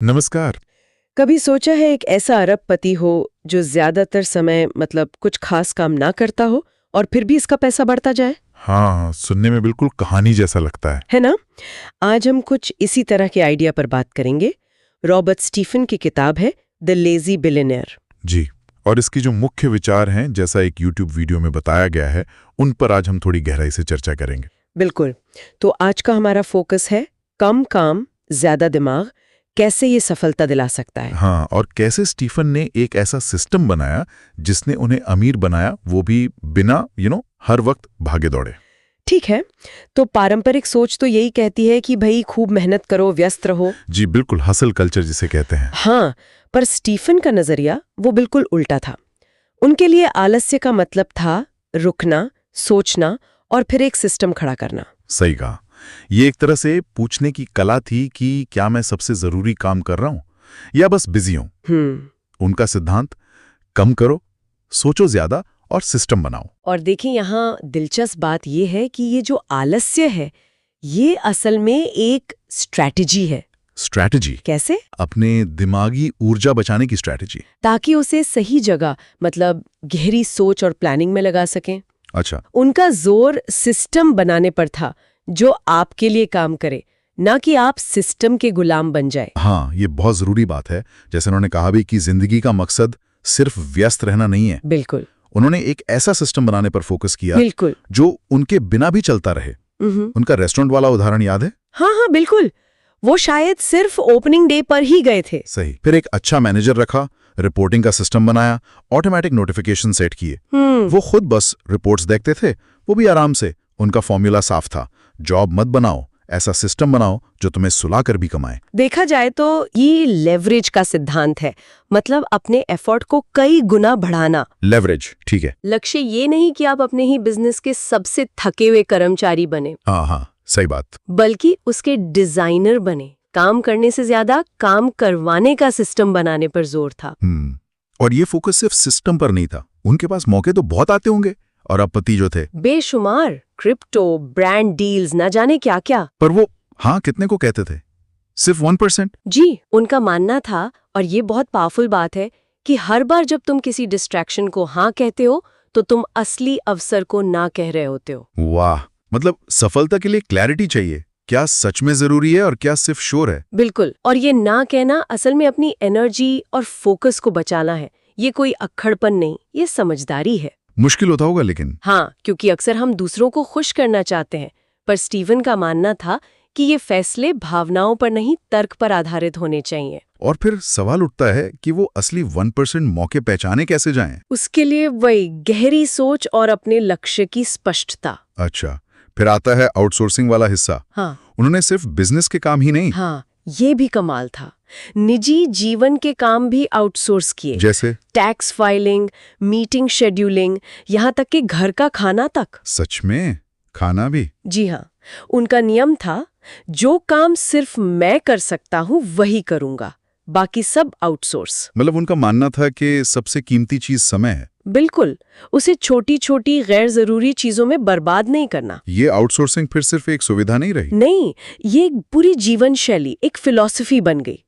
नमस्कार। कभी सोचा है एक ऐसा अरबपति हो जो ज्यादातर समय कुछ खास काम ना करता हो और फिर भी इसका पैसा बढ़ता जाए? हाँ, सुनने में बिल्कुल कहानी जैसा लगता है। है ना? आज हम कुछ इसी तरह के आइडिया पर बात करेंगे। रॉबर्ट स्टीफन की किताब है द लेजी बिलियनेयर। जी, और इसकी जो मुख्य विचार हैं, जैसा एक YouTube वीडियो में बताया गया है, उन पर आज हम थोड़ी गहराई से चर्चा करेंगे। बिल्कुल। तो आज का हमारा फोकस है कम काम ज्यादा दिमाग, कैसे ये सफलता दिला सकता है। हाँ, और कैसे स्टीफन ने एक ऐसा सिस्टम बनाया जिसने उन्हें अमीर बनाया, वो भी बिना हर वक्त भागे दौड़े। ठीक है, तो पारंपरिक सोच तो यही कहती है कि भाई खूब मेहनत करो, व्यस्त रहो। जी बिल्कुल, हसल कल्चर जिसे कहते हैं। हाँ, पर स्टीफन का नजरिया वो बिल्कुल उल्टा था। उनके लिए आलस्य का मतलब था रुकना, सोचना और फिर एक सिस्टम खड़ा करना। सही कहा। ये एक तरह से पूछने की कला थी कि क्या मैं सबसे जरूरी काम कर रहा हूं या बस बिजी हूं। उनका सिद्धांत, कम करो, सोचो ज्यादा और सिस्टम बनाओ। और देखिए, यहाँ दिलचस्प बात यह है कि ये जो आलस्य है, ये असल में एक स्ट्रैटेजी है। स्ट्रैटेजी? कैसे? अपने दिमागी ऊर्जा बचाने की स्ट्रैटेजी। ताकि उसे सही जगह, गहरी सोच और प्लानिंग में लगा सकें। अच्छा। उनका जोर सिस्टम बनाने पर था जो आपके लिए काम करे, ना कि आप सिस्टम के गुलाम बन जाए। हाँ, ये बहुत जरूरी बात है। जैसे उन्होंने कहा भी कि जिंदगी का मकसद सिर्फ व्यस्त रहना नहीं है। बिल्कुल। उन्होंने एक ऐसा सिस्टम बनाने पर फोकस किया बिल्कुल, जो उनके बिना भी चलता रहे। उनका रेस्टोरेंट वाला उदाहरण याद है? हाँ हाँ बिल्कुल। वो शायद सिर्फ ओपनिंग डे पर ही गए थे। सही। फिर एक अच्छा मैनेजर रखा, रिपोर्टिंग का सिस्टम बनाया, ऑटोमेटिक नोटिफिकेशन सेट किए। वो खुद बस रिपोर्ट्स देखते थे, वो भी आराम से। उनका फॉर्मूला साफ था, जॉब मत बनाओ, ऐसा सिस्टम बनाओ जो तुम्हें सुलाकर भी कमाए। देखा जाए तो ये लेवरेज का सिद्धांत है, अपने एफर्ट को कई गुना बढ़ाना। लेवरेज, ठीक है। लक्ष्य ये नहीं कि आप अपने ही बिजनेस के सबसे थके हुए कर्मचारी बने। हाँ, सही बात। बल्कि उसके डिजाइनर बने। काम करने से ज्यादा काम करवाने का सिस्टम बनाने पर जोर था। और ये फोकस सिर्फ सिस्टम पर नहीं था। उनके पास मौके तो बहुत आते होंगे, और अरबपति जो थे बेशुमार, क्रिप्टो, ब्रांड डील्स, न जाने क्या क्या। पर वो कितने को कहते थे? सिर्फ 1%? जी, उनका मानना था, और ये बहुत पावरफुल बात है, कि हर बार जब तुम किसी डिस्ट्रैक्शन को हाँ कहते हो तो तुम असली अवसर को ना कह रहे होते हो। वाह, सफलता के लिए क्लैरिटी चाहिए। क्या सच में जरूरी है और क्या सिर्फ शोर है? बिल्कुल। और ये ना कहना असल में अपनी एनर्जी और फोकस को बचाना है। ये कोई अक्खड़पन नहीं, ये समझदारी है। मुश्किल होता होगा लेकिन। हाँ, क्योंकि अक्सर हम दूसरों को खुश करना चाहते हैं, पर स्टीवन का मानना था कि ये फैसले भावनाओं पर नहीं, तर्क पर आधारित होने चाहिए। और फिर सवाल उठता है कि वो असली 1% मौके पहचाने कैसे जाएं? उसके लिए वही गहरी सोच और अपने लक्ष्य की स्पष्टता। अच्छा, फिर आता है आउटसोर्सिंग वाला हिस्सा। हाँ। उन्होंने सिर्फ बिजनेस के काम ही नहीं। हाँ, ये भी कमाल था। निजी जीवन के काम भी आउटसोर्स किए। जैसे? टैक्स फाइलिंग, मीटिंग शेड्यूलिंग, यहाँ तक कि घर का खाना तक। सच में? खाना भी? जी हाँ। उनका नियम था, जो काम सिर्फ मैं कर सकता हूँ वही करूंगा, बाकी सब आउटसोर्स। उनका मानना था कि सबसे कीमती चीज समय है। बिल्कुल। उसे छोटी छोटी गैर जरूरी चीजों में बर्बाद नहीं करना। ये आउटसोर्सिंग फिर सिर्फ एक सुविधा नहीं रही? नहीं, ये एक पूरी जीवन शैली, एक फिलॉसफी बन गई।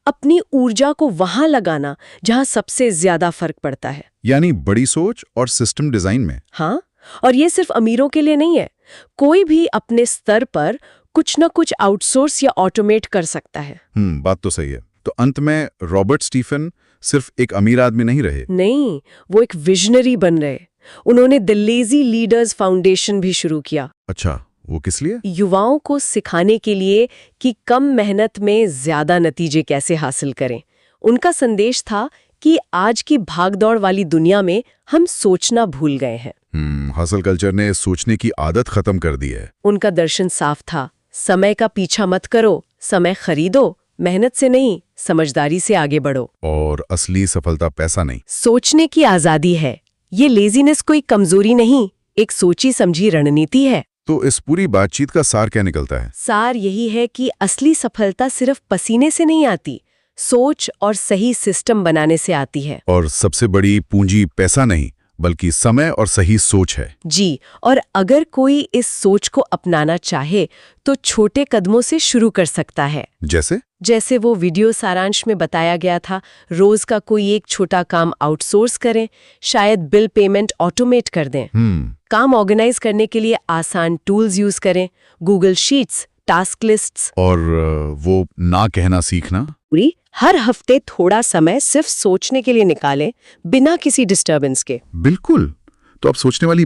अपनी ऊर्जा को वहां लगाना जहां सबसे ज्यादा फर्क पड़ता है। यानी बड़ी सोच और सिस्टम डिजाइन में। हाँ, और ये सिर्फ अमीरों के लिए नहीं है। कोई भी अपने स्तर पर कुछ न कुछ आउटसोर्स या ऑटोमेट कर सकता है। बात तो सही है। तो अंत में रॉबर्ट स्टीफन सिर्फ एक अमीर आदमी नहीं रहे। नहीं, वो एक विजनरी बन रहे। उन्होंने द लेजी लीडर्स फाउंडेशन भी शुरू किया। अच्छा, वो किस लिए? युवाओं को सिखाने के लिए कि कम मेहनत में ज्यादा नतीजे कैसे हासिल करें। उनका संदेश था कि आज की भागदौड़ वाली दुनिया में हम सोचना भूल गए हैं। हसल कल्चर ने सोचने की आदत खत्म कर दी है। उनका दर्शन साफ था, समय का पीछा मत करो, समय खरीदो, मेहनत से नहीं, समझदारी से आगे बढ़ो। और असली सफलता पैसा नहीं, सोचने की आजादी है। ये लेजीनेस कोई कमजोरी नहीं, एक सोची समझी रणनीति है। तो इस पूरी बातचीत का सार क्या निकलता है? सार यही है कि असली सफलता सिर्फ पसीने से नहीं आती, सोच और सही सिस्टम बनाने से आती है। और सबसे बड़ी पूंजी पैसा नहीं, बल्कि समय और सही सोच है। जी, और अगर कोई इस सोच को अपनाना चाहे तो छोटे कदमों से शुरू कर सकता है। जैसे वो वीडियो सारांश में बताया गया था, रोज का कोई एक छोटा काम आउटसोर्स करें, शायद बिल पेमेंट ऑटोमेट कर दें, काम ऑर्गेनाइज करने के लिए आसान टूल्स यूज करें, गूगल शीट्स, टास्क लिस्ट्स। और वो ना कहना सीखना। हर हफ्ते थोड़ा समय सिर्फ सोचने के लिए निकालें, बिना किसी डिस्टर्बेंस के। बिल्कुल। तो अब सोचने वाली